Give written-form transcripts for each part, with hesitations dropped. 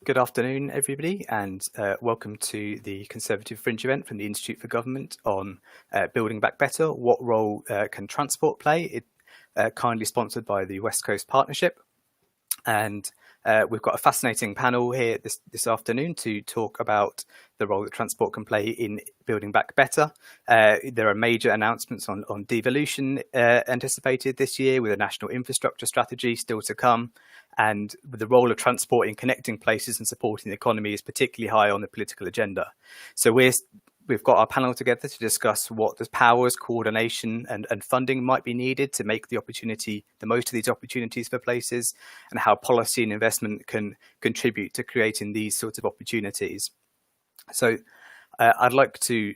Good afternoon, everybody, and welcome to the Conservative Fringe event from the Institute for Government on Building Back Better. What role can transport play? Kindly sponsored by the West Coast Partnership. And we've got a fascinating panel here this afternoon to talk about the role that transport can play in building back better. There are major announcements on devolution anticipated this year, with a national infrastructure strategy still to come. And the role of transport in connecting places and supporting the economy is particularly high on the political agenda. So we've got our panel together to discuss what the powers, coordination and funding might be needed to make the most of these opportunities for places, and how policy and investment can contribute to creating these sorts of opportunities. So I'd like to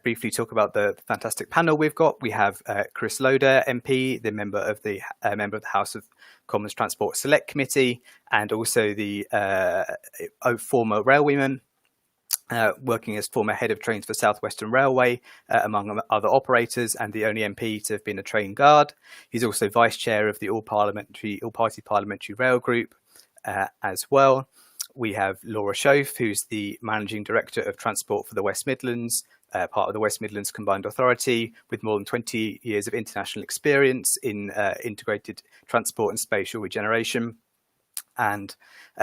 briefly talk about the fantastic panel we've got. We have Chris Loder MP, the member of the House of Commons Transport Select Committee, and also the former railwayman, working as former head of trains for South Western Railway, among other operators, and the only MP to have been a train guard. He's also vice chair of the all-party parliamentary rail group as well. We have Laura Schoaf, who's the managing director of transport for the West Midlands, part of the West Midlands Combined Authority, with more than 20 years of international experience in integrated transport and spatial regeneration, and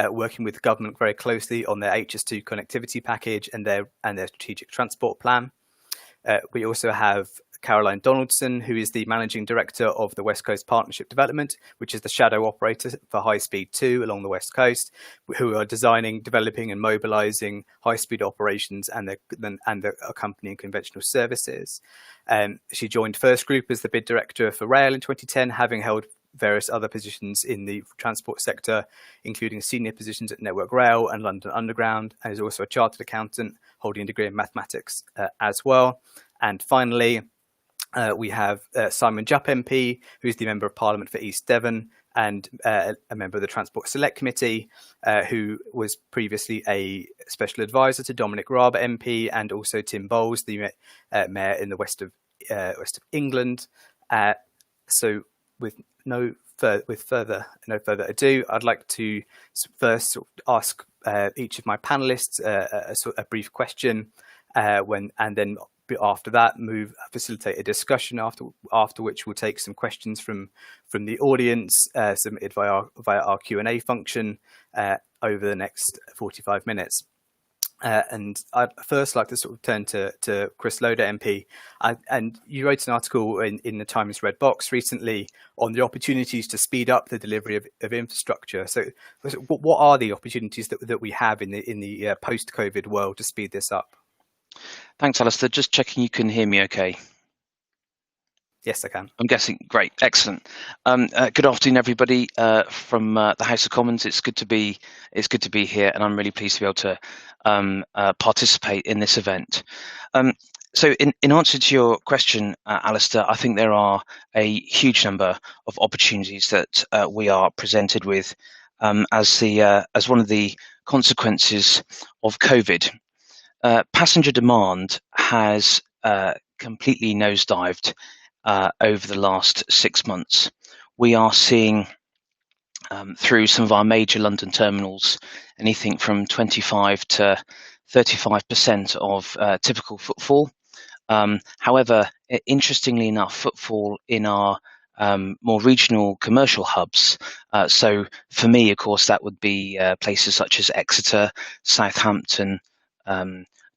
working with the government very closely on their HS2 connectivity package and their strategic transport plan. We also have Caroline Donaldson, who is the managing director of the West Coast Partnership Development, which is the shadow operator for High Speed 2 along the West Coast, who are designing, developing and mobilising high-speed operations and the accompanying conventional services. She joined First Group as the bid director for rail in 2010, having held various other positions in the transport sector, including senior positions at Network Rail and London Underground, and is also a chartered accountant holding a degree in mathematics as well. And finally, we have Simon Jupp MP, who is the Member of Parliament for East Devon and a member of the Transport Select Committee, who was previously a special advisor to Dominic Raab MP and also Tim Bowles, the mayor in the west of England. So with no further ado, I'd like to first ask each of my panelists a brief question, and then after that facilitate a discussion, after which we'll take some questions from the audience submitted via our Q&A function over the next 45 minutes. And I'd first like to sort of turn to Chris Loder MP. And you wrote an article in the Times Red Box recently on the opportunities to speed up the delivery of infrastructure. So what are the opportunities that we have in the post-COVID world to speed this up? Thanks, Alistair. Just checking you can hear me okay. Yes, I can. I'm guessing. Great, excellent. Good afternoon, everybody from the House of Commons. It's good to be here, and I'm really pleased to be able to participate in this event. So, in answer to your question, Alistair, I think there are a huge number of opportunities that we are presented with as one of the consequences of COVID. Passenger demand has completely nosedived over the last 6 months. We are seeing through some of our major London terminals anything from 25 to 35% of typical footfall. However, interestingly enough, footfall in our more regional commercial hubs, so for me, of course, that would be places such as Exeter, Southampton,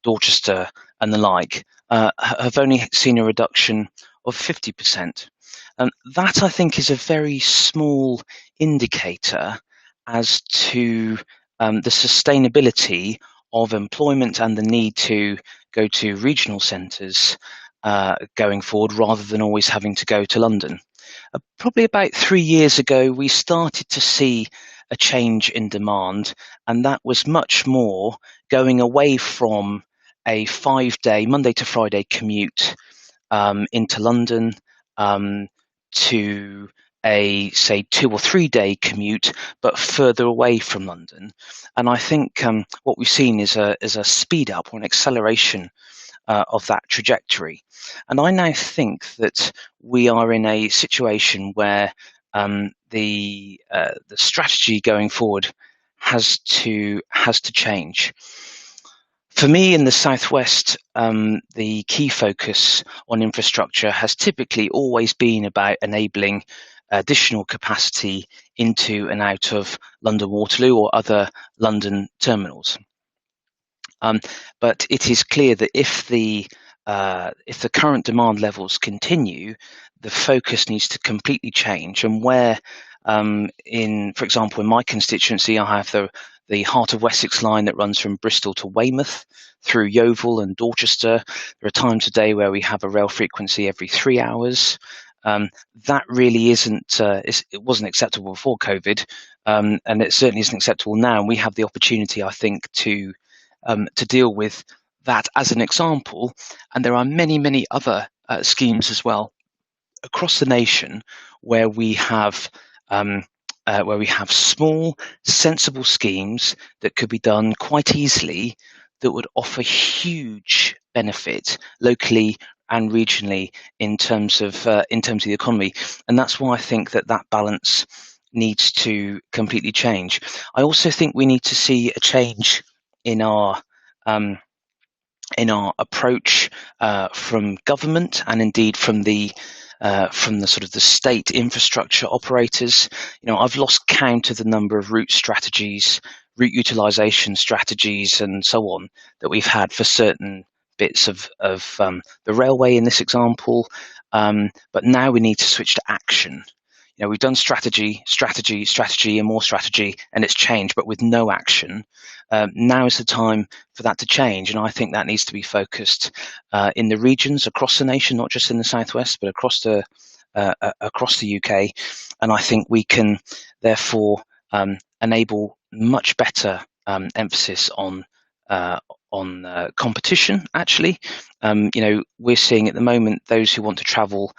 Dorchester and the like, have only seen a reduction of 50%. That, I think, is a very small indicator as to the sustainability of employment and the need to go to regional centres going forward, rather than always having to go to London. Probably about 3 years ago, we started to see a change in demand, and that was much more going away from a 5-day, Monday to Friday commute into London to a, say, 2 or 3 day commute, but further away from London. And I think what we've seen is a speed up or an acceleration of that trajectory. And I now think that we are in a situation where the strategy going forward has to change. For me, in the Southwest, the key focus on infrastructure has typically always been about enabling additional capacity into and out of London Waterloo or other London terminals. But it is clear that if the current demand levels continue, the focus needs to completely change. And where, for example, in my constituency, I have the Heart of Wessex line that runs from Bristol to Weymouth through Yeovil and Dorchester. There are times a day where we have a rail frequency every 3 hours. That really isn't. It wasn't acceptable before COVID, and it certainly isn't acceptable now. And we have the opportunity, I think, to deal with that as an example. And there are many, many other schemes as well across the nation where we have small, sensible schemes that could be done quite easily that would offer huge benefit locally and regionally in terms of the economy. And that's why I think that balance needs to completely change. I also think we need to see a change in our approach from government and indeed from the sort of the state infrastructure operators. I've lost count of the number of route strategies, route utilization strategies, and so on that we've had for certain bits of the railway in this example. But now we need to switch to action. We've done strategy, and more strategy, and it's changed, but with no action. Now is the time for that to change, and I think that needs to be focused in the regions across the nation, not just in the Southwest, but across the UK. And I think we can therefore enable much better emphasis on competition. Actually, we're seeing at the moment those who want to travel,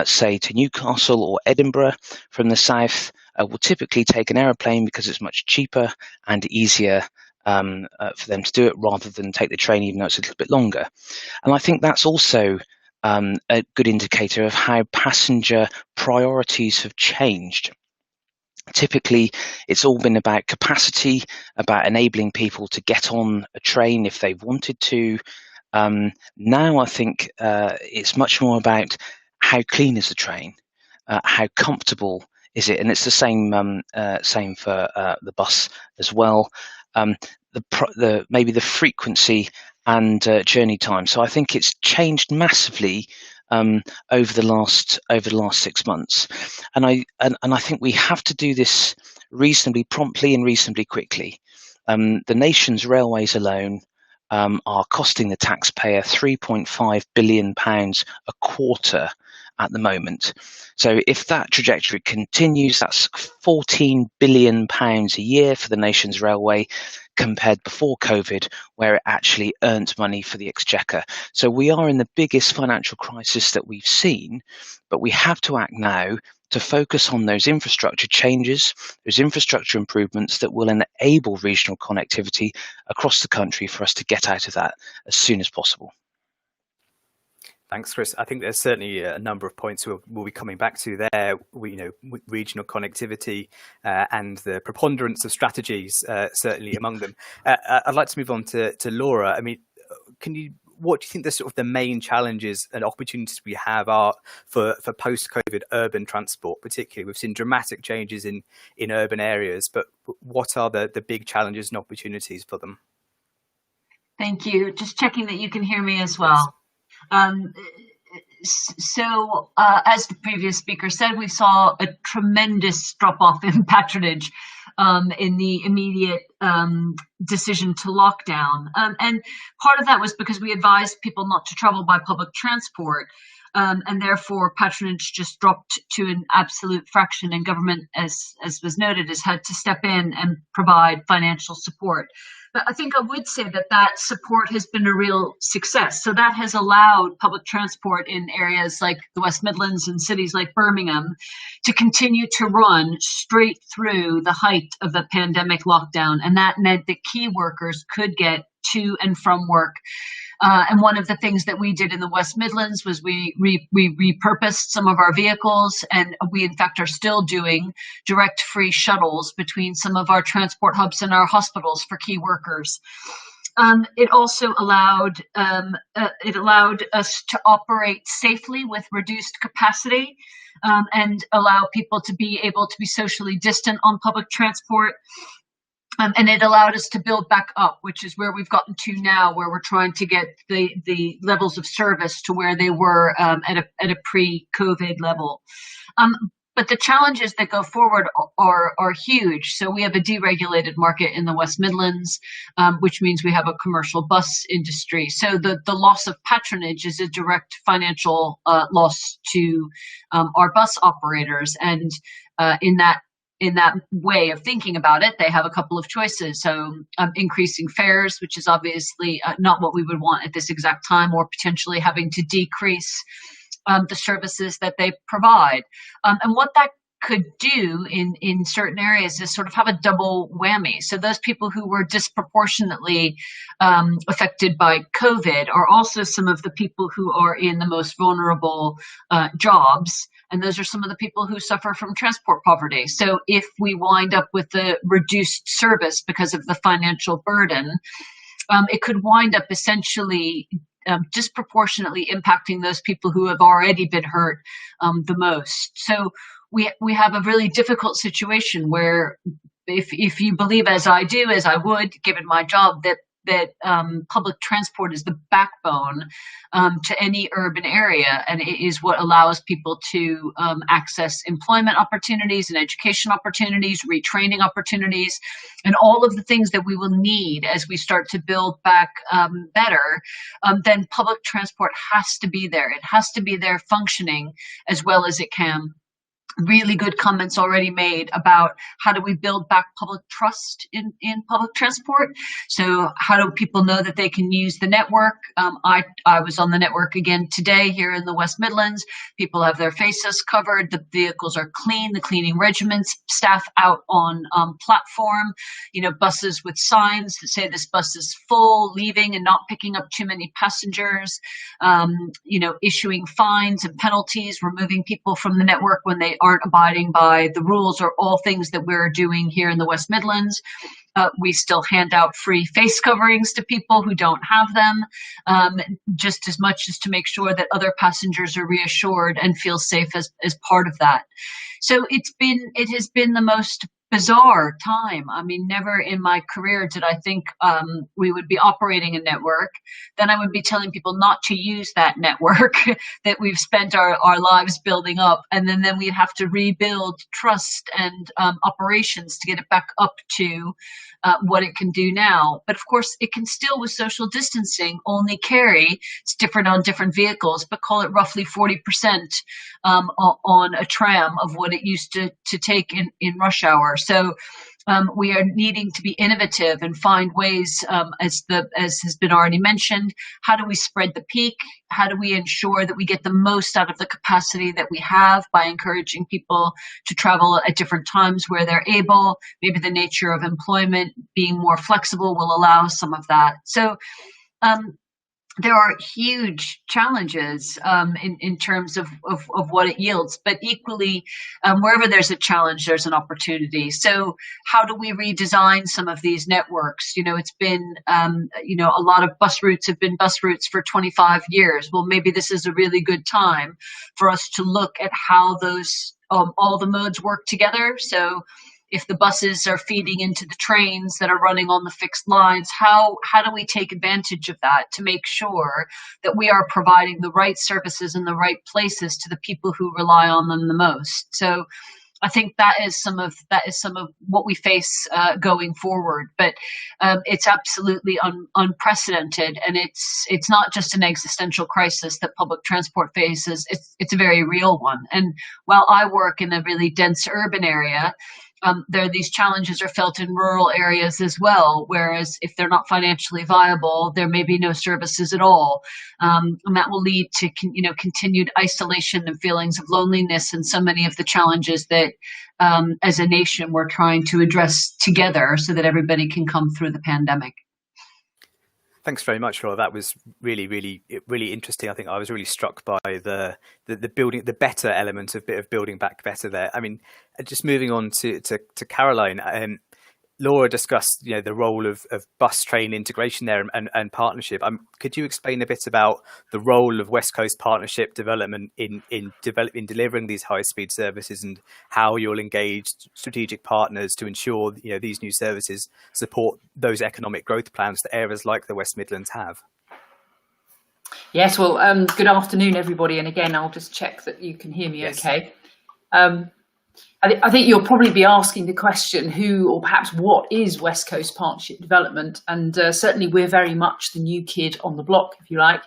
say, to Newcastle or Edinburgh from the south will typically take an aeroplane because it's much cheaper and easier for them to do it rather than take the train, even though it's a little bit longer. And I think that's also a good indicator of how passenger priorities have changed. Typically, it's all been about capacity, about enabling people to get on a train if they wanted to. Now I think it's much more about how clean is the train, how comfortable is it, and it's the same for the bus as well. Maybe the frequency and journey time. So I think it's changed massively over the last 6 months, and I think we have to do this reasonably promptly and reasonably quickly. The nation's railways alone are costing the taxpayer £3.5 billion a quarter at the moment. So if that trajectory continues, that's £14 billion a year for the nation's railway, compared before COVID, where it actually earned money for the exchequer. So we are in the biggest financial crisis that we've seen, but we have to act now to focus on those infrastructure changes, those infrastructure improvements that will enable regional connectivity across the country for us to get out of that as soon as possible. Thanks, Chris. I think there's certainly a number of points we'll be coming back to there. Regional connectivity and the preponderance of strategies, certainly among them. I'd like to move on to Laura. I mean, what do you think the main challenges and opportunities we have are for post-COVID urban transport, particularly? We've seen dramatic changes in urban areas, but what are the big challenges and opportunities for them? Thank you. Just checking that you can hear me as well. So as the previous speaker said, we saw a tremendous drop-off in patronage in the immediate decision to lock down. And part of that was because we advised people not to travel by public transport. And therefore, patronage just dropped to an absolute fraction, and government, as was noted, has had to step in and provide financial support. But I think I would say that support has been a real success. So that has allowed public transport in areas like the West Midlands and cities like Birmingham to continue to run straight through the height of the pandemic lockdown. And that meant that key workers could get to and from work And one of the things that we did in the West Midlands was we repurposed some of our vehicles, and we in fact are still doing direct free shuttles between some of our transport hubs and our hospitals for key workers. It also allowed us to operate safely with reduced capacity, and allow people to be able to be socially distant on public transport. And it allowed us to build back up, which is where we've gotten to now, where we're trying to get the levels of service to where they were at a pre-COVID level. But the challenges that go forward are huge. So we have a deregulated market in the West Midlands, which means we have a commercial bus industry. So the loss of patronage is a direct financial loss to our bus operators. And in that way of thinking about it, they have a couple of choices. So increasing fares, which is obviously not what we would want at this exact time, or potentially having to decrease the services that they provide. And what that could do in certain areas is sort of have a double whammy. So those people who were disproportionately affected by COVID are also some of the people who are in the most vulnerable jobs. And those are some of the people who suffer from transport poverty. So if we wind up with the reduced service because of the financial burden, it could wind up essentially disproportionately impacting those people who have already been hurt the most. So we have a really difficult situation where if you believe, as I do, as I would, given my job, that public transport is the backbone to any urban area, and it is what allows people to access employment opportunities and education opportunities, retraining opportunities, and all of the things that we will need as we start to build back better, then public transport has to be there. It has to be there functioning as well as it can. Really good comments already made about how do we build back public trust in public transport. So how do people know that they can use the network? I was on the network again today here in the West Midlands. People have their faces covered. The vehicles are clean. The cleaning regiments, staff out on platform, buses with signs that say this bus is full, leaving and not picking up too many passengers, issuing fines and penalties, removing people from the network when they aren't abiding by the rules, are all things that we're doing here in the West Midlands. We still hand out free face coverings to people who don't have them, just as much as to make sure that other passengers are reassured and feel safe as part of that. So it has been the most bizarre time. I mean, never in my career did I think we would be operating a network. Then I would be telling people not to use that network that we've spent our lives building up. And then we'd have to rebuild trust and operations to get it back up to what it can do now. But of course, it can still, with social distancing, only carry, it's different on different vehicles, but call it roughly 40% on a tram of what it used to take in rush hour. So we are needing to be innovative and find ways, as has been already mentioned, how do we spread the peak? How do we ensure that we get the most out of the capacity that we have by encouraging people to travel at different times where they're able? Maybe the nature of employment being more flexible will allow some of that. So there are huge challenges in terms of what it yields, but equally, wherever there's a challenge, there's an opportunity. So how do we redesign some of these networks? It's been, a lot of bus routes have been bus routes for 25 years. Well, maybe this is a really good time for us to look at how those, all the modes work together. So if the buses are feeding into the trains that are running on the fixed lines, how do we take advantage of that to make sure that we are providing the right services in the right places to the people who rely on them the most? So I think that is some of what we face going forward. But it's absolutely unprecedented, and it's not just an existential crisis that public transport faces. It's a very real one. And while I work in a really dense urban area, these challenges are felt in rural areas as well, whereas if they're not financially viable, there may be no services at all. And that will lead to continued isolation and feelings of loneliness, and so many of the challenges that as a nation we're trying to address together so that everybody can come through the pandemic. Thanks very much, Laura. That was really interesting. I think I was really struck by the building, the better element of building back better there. I mean, just moving on to Caroline. Laura discussed, the role of bus train integration there and partnership. Could you explain a bit about the role of West Coast Partnership development in delivering these high speed services, and how you'll engage strategic partners to ensure these new services support those economic growth plans that areas like the West Midlands have? Yes, well, good afternoon, everybody. And again, I'll just check that you can hear me. Yes. Okay. I think you'll probably be asking the question, who or perhaps what is West Coast Partnership Development? And certainly we're very much the new kid on the block, if you like.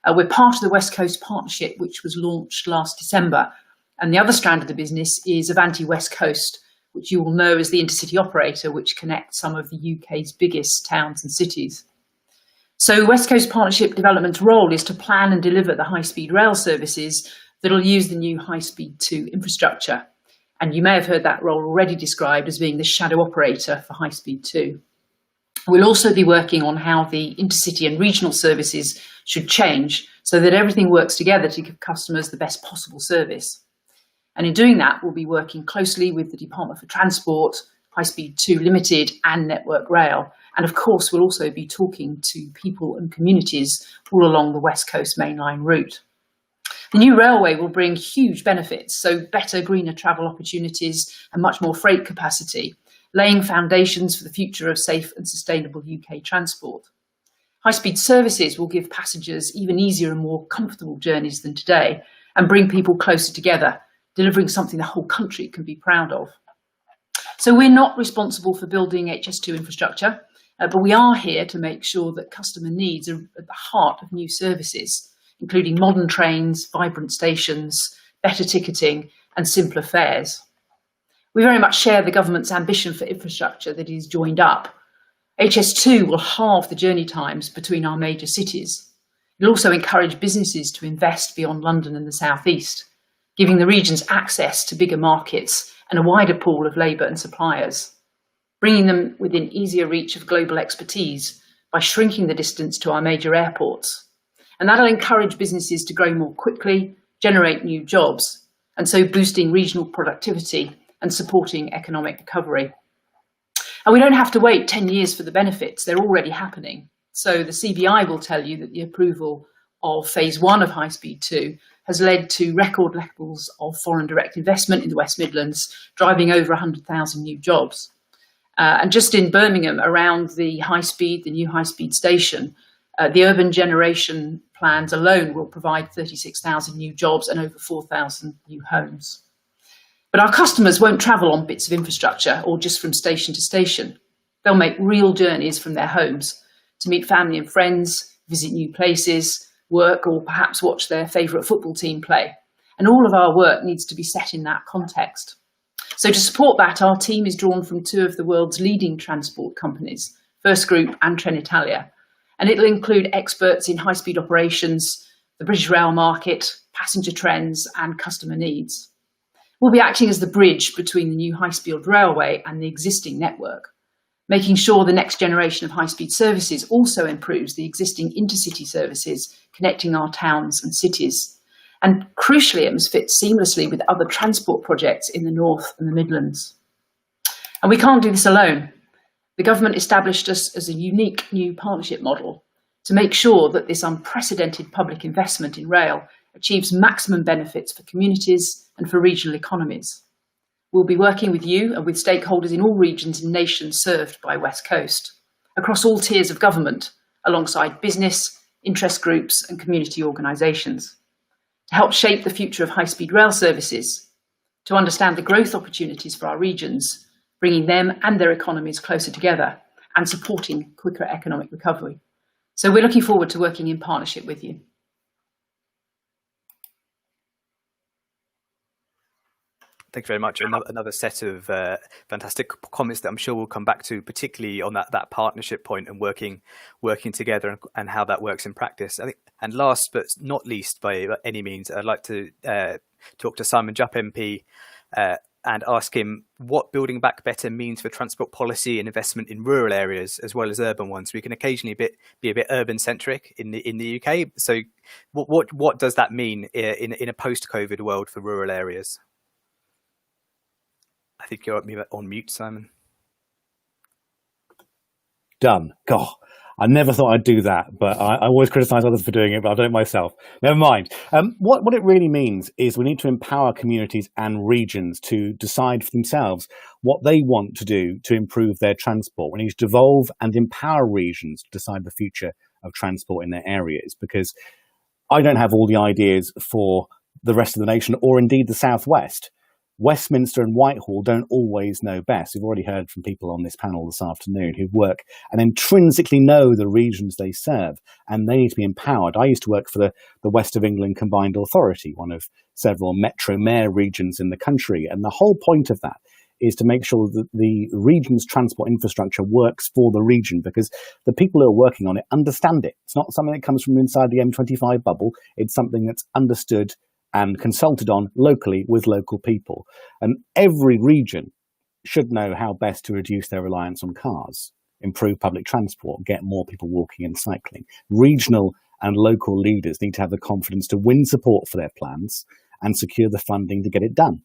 We're part of the West Coast Partnership, which was launched last December. And the other strand of the business is Avanti West Coast, which you will know is the intercity operator, which connects some of the UK's biggest towns and cities. So West Coast Partnership Development's role is to plan and deliver the high-speed rail services that'll use the new high-speed 2 infrastructure. And you may have heard that role already described as being the shadow operator for High Speed 2. We'll also be working on how the intercity and regional services should change so that everything works together to give customers the best possible service. And in doing that, we'll be working closely with the Department for Transport, High Speed 2 Limited and Network Rail. And of course, we'll also be talking to people and communities all along the West Coast mainline route. The new railway will bring huge benefits, so better, greener travel opportunities and much more freight capacity, laying foundations for the future of safe and sustainable UK transport. High-speed services will give passengers even easier and more comfortable journeys than today and bring people closer together, delivering something the whole country can be proud of. So we're not responsible for building HS2 infrastructure, but we are here to make sure that customer needs are at the heart of new services, including modern trains, vibrant stations, better ticketing and simpler fares. We very much share the government's ambition for infrastructure that is joined up. HS2 will halve the journey times between our major cities. It will also encourage businesses to invest beyond London and the South East, giving the regions access to bigger markets and a wider pool of labour and suppliers, bringing them within easier reach of global expertise by shrinking the distance to our major airports. And that'll encourage businesses to grow more quickly, generate new jobs, and so boosting regional productivity and supporting economic recovery. And we don't have to wait 10 years for the benefits, they're already happening. So the CBI will tell you that the approval of phase 1 of High Speed 2 has led to record levels of foreign direct investment in the West Midlands, driving over 100,000 new jobs. And just in Birmingham, around the new high speed station, the urban generation plans alone will provide 36,000 new jobs and over 4,000 new homes. But our customers won't travel on bits of infrastructure or just from station to station. They'll make real journeys from their homes to meet family and friends, visit new places, work, or perhaps watch their favourite football team play. And all of our work needs to be set in that context. So to support that, our team is drawn from 2 of the world's leading transport companies, First Group and Trenitalia. And it'll include experts in high-speed operations, the British rail market, passenger trends and customer needs. We'll be acting as the bridge between the new high-speed railway and the existing network, making sure the next generation of high-speed services also improves the existing intercity services connecting our towns and cities. And crucially, it must fit seamlessly with other transport projects in the North and the Midlands. And we can't do this alone. The government established us as a unique new partnership model to make sure that this unprecedented public investment in rail achieves maximum benefits for communities and for regional economies. We'll be working with you and with stakeholders in all regions and nations served by West Coast, across all tiers of government, alongside business, interest groups and community organisations, to help shape the future of high-speed rail services, to understand the growth opportunities for our regions, bringing them and their economies closer together and supporting quicker economic recovery. So we're looking forward to working in partnership with you. Thank you very much. Another set of fantastic comments that I'm sure we'll come back to, particularly on that partnership point and working together and how that works in practice. I think, and last but not least by any means, I'd like to talk to Jupp MP and ask him what Building Back Better means for transport policy and investment in rural areas as well as urban ones. We can occasionally be a bit urban centric in the UK. So what does that mean in a post-COVID world for rural areas? I think you're on mute, Simon. Done. God, I never thought I'd do that, but I always criticise others for doing it, but I've done it myself. Never mind. What it really means is we need to empower communities and regions to decide for themselves what they want to do to improve their transport. We need to devolve and empower regions to decide the future of transport in their areas, because I don't have all the ideas for the rest of the nation or indeed the Southwest. Westminster and Whitehall don't always know best. We've already heard from people on this panel this afternoon who work and intrinsically know the regions they serve, and they need to be empowered. I used to work for the West of England Combined Authority, one of several metro mayor regions in the country, and the whole point of that is to make sure that the region's transport infrastructure works for the region, because the people who are working on it understand it. It's not something that comes from inside the M25 bubble. It's something that's understood and consulted on locally with local people. And every region should know how best to reduce their reliance on cars, improve public transport, get more people walking and cycling. Regional and local leaders need to have the confidence to win support for their plans and secure the funding to get it done.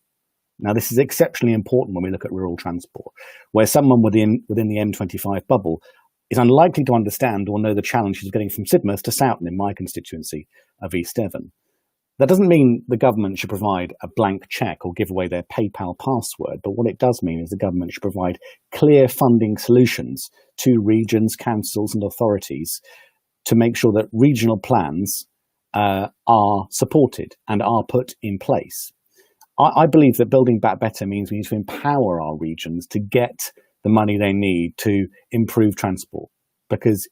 Now, this is exceptionally important when we look at rural transport, where someone within the M25 bubble is unlikely to understand or know the challenges of getting from Sidmouth to Sowton in my constituency of East Devon. That doesn't mean the government should provide a blank cheque or give away their PayPal password, but what it does mean is the government should provide clear funding solutions to regions, councils and authorities to make sure that regional plans are supported and are put in place. I believe that Building Back Better means we need to empower our regions to get the money they need to improve transport, because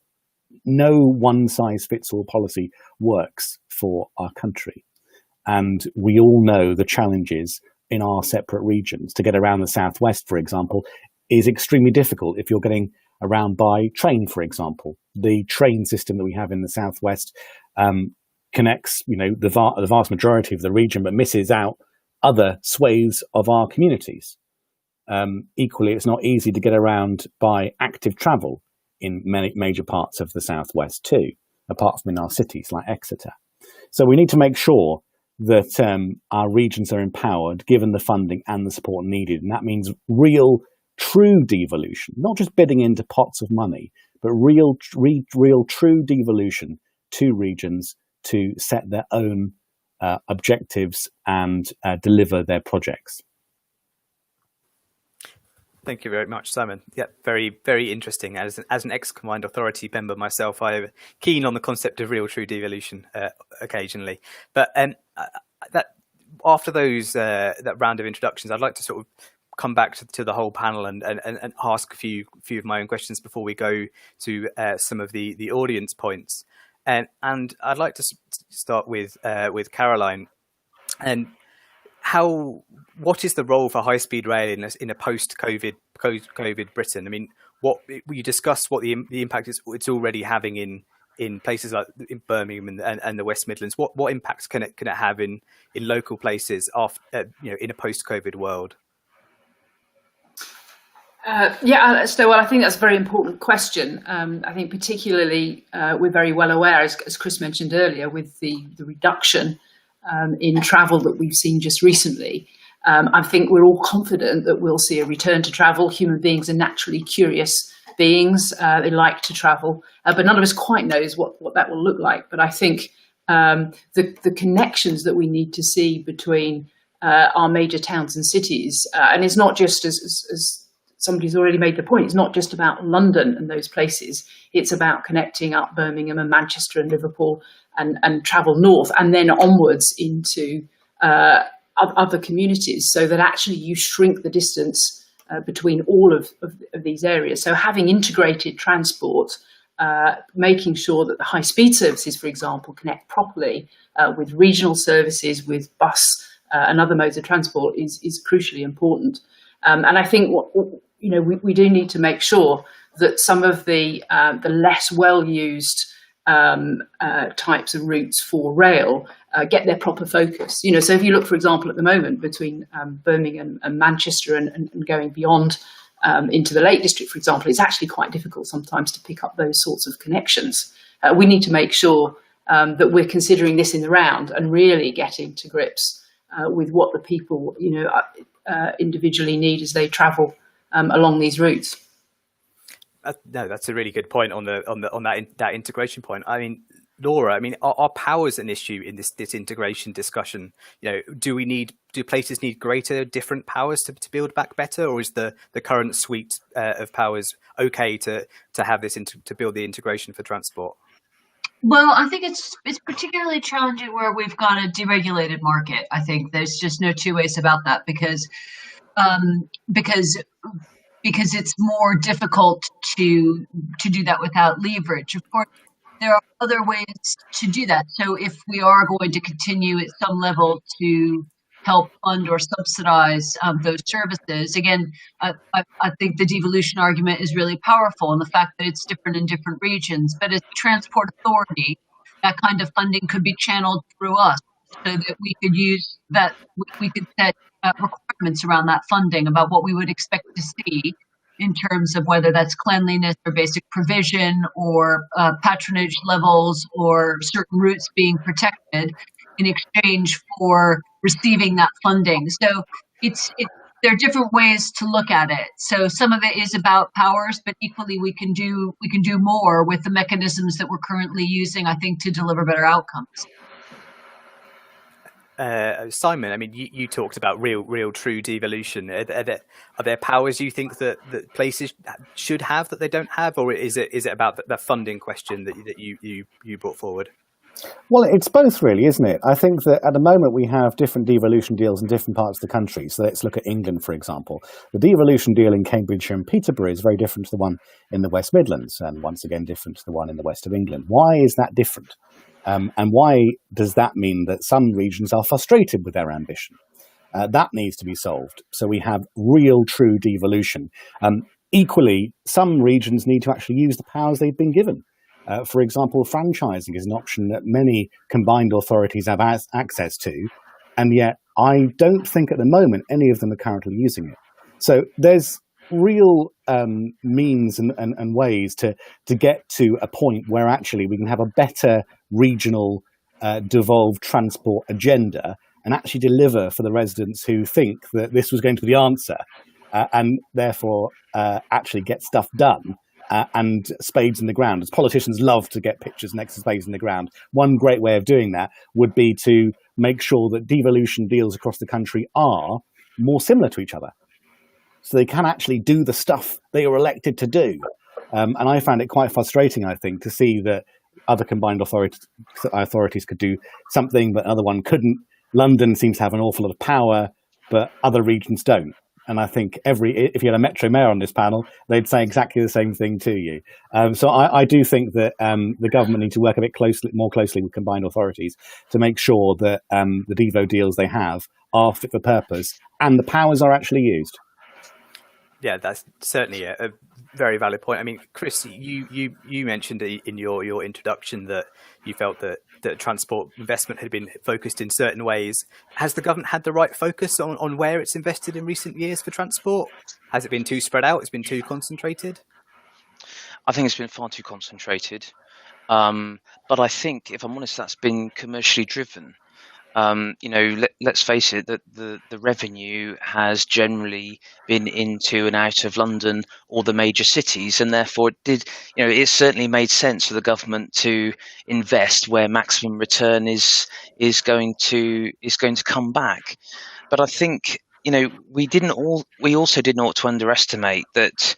no one-size-fits-all policy works for our country. And we all know the challenges in our separate regions. To get around the Southwest, for example, is extremely difficult if you're getting around by train, for example. The train system that we have in the Southwest connects, the vast majority of the region, but misses out other swathes of our communities. Equally, it's not easy to get around by active travel in many major parts of the Southwest too, apart from in our cities like Exeter. So we need to make sure that our regions are empowered, given the funding and the support needed. And that means real, true devolution, not just bidding into pots of money, but real, true devolution to regions to set their own objectives and deliver their projects. Thank you very much, Simon. Yeah, very, very interesting. As an ex-Combined Authority member myself, I'm keen on the concept of real, true devolution occasionally. But that after those that round of introductions, I'd like to sort of come back to the whole panel and ask a few of my own questions before we go to some of the audience points. And I'd like to start with Caroline. And what is the role for high-speed rail in a post-COVID Britain? I mean, you discussed what the impact is it's already having in places like in Birmingham and the West Midlands. What impacts can it have in local places after in a post-COVID world? Alistair, well, I think that's a very important question. I think particularly we're very well aware, as Chris mentioned earlier, with the reduction in travel that we've seen just recently. I think we're all confident that we'll see a return to travel. Human beings are naturally curious beings. They like to travel, but none of us quite knows what that will look like. But I think the connections that we need to see between our major towns and cities, and it's not just as somebody's already made the point, it's not just about London and those places. It's about connecting up Birmingham and Manchester and Liverpool and travel north and then onwards into other communities, so that actually you shrink the distance between all of these areas. So having integrated transport, making sure that the high-speed services, for example, connect properly with regional services, with bus and other modes of transport is crucially important. And I think we do need to make sure that some of the less well-used types of routes for rail get their proper focus. So if you look, for example, at the moment between Birmingham and Manchester and going beyond into the Lake District, for example, it's actually quite difficult sometimes to pick up those sorts of connections. We need to make sure that we're considering this in the round and really getting to grips with what the people, individually need as they travel along these routes. No, that's a really good point on that integration point. I mean, Laura, are powers an issue in this integration discussion? Do places need greater, different powers to build back better, or is the current suite of powers okay to have this to build the integration for transport? Well, I think it's particularly challenging where we've got a deregulated market. I think there's just no two ways about that because it's more difficult to do that without leverage. Of course, there are other ways to do that. So if we are going to continue at some level to help fund or subsidize those services, again, I think the devolution argument is really powerful, and the fact that it's different in different regions. But as a transport authority, that kind of funding could be channeled through us, so that we could use that. We could set requirements around that funding about what we would expect to see in terms of whether that's cleanliness or basic provision or patronage levels or certain routes being protected in exchange for receiving that funding. So there are different ways to look at it. So some of it is about powers, but equally we can do more with the mechanisms that we're currently using, I think, to deliver better outcomes. Simon, you talked about real, true devolution. Are there powers you think that places should have that they don't have, or is it about the funding question that you brought forward? Well, it's both, really, isn't it? I think that at the moment we have different devolution deals in different parts of the country. So let's look at England, for example. The devolution deal in Cambridgeshire and Peterborough is very different to the one in the West Midlands, and once again different to the one in the west of England. Why is that different? And why does that mean that some regions are frustrated with their ambition? That needs to be solved. So we have real, true devolution. Equally, some regions need to actually use the powers they've been given. For example, franchising is an option that many combined authorities have access to, and yet I don't think at the moment any of them are currently using it. So there's real means and ways to get to a point where actually we can have a better regional devolved transport agenda and actually deliver for the residents who think that this was going to be the answer, and therefore actually get stuff done. And spades in the ground. As politicians love to get pictures next to spades in the ground, one great way of doing that would be to make sure that devolution deals across the country are more similar to each other, so they can actually do the stuff they were elected to do. And I found it quite frustrating, I think, to see that other combined authorities could do something, but another one couldn't. London seems to have an awful lot of power, but other regions don't. And I think if you had a Metro Mayor on this panel, they'd say exactly the same thing to you. So I do think that the government need to work a bit more closely with combined authorities to make sure that the Devo deals they have are fit for purpose and the powers are actually used. Yeah, that's certainly a very valid point. Chris, you mentioned in your introduction that you felt that transport investment had been focused in certain ways. Has the government had the right focus on where it's invested in recent years for transport? Has it been too spread out? It's been too concentrated? I think it's been far too concentrated. But I think, if I'm honest, that's been commercially driven. Let's face it, that the revenue has generally been into and out of London or the major cities, and therefore it certainly made sense for the government to invest where maximum return is going to come back. But I think we also did not to underestimate that.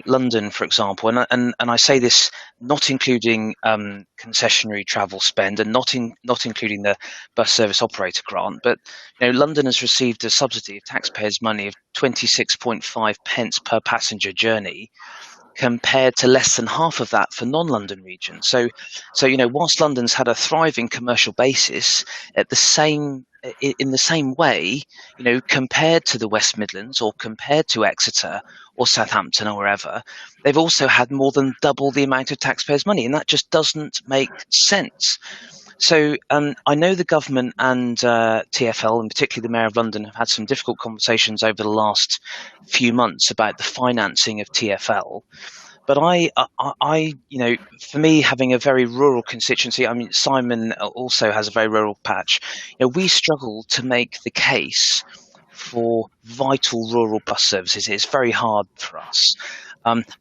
London, for example, and I say this not including concessionary travel spend and not including the bus service operator grant, but London has received a subsidy of taxpayers' money of 26.5 pence per passenger journey, compared to less than half of that for non-London regions. So whilst London's had a thriving commercial basis, in the same way, compared to the West Midlands or compared to Exeter or Southampton or wherever, they've also had more than double the amount of taxpayers' money, and that just doesn't make sense. So I know the government and TfL, and particularly the Mayor of London, have had some difficult conversations over the last few months about the financing of TfL. But for me, having a very rural constituency, I mean, Simon also has a very rural patch. We struggle to make the case for vital rural bus services. It's very hard for us.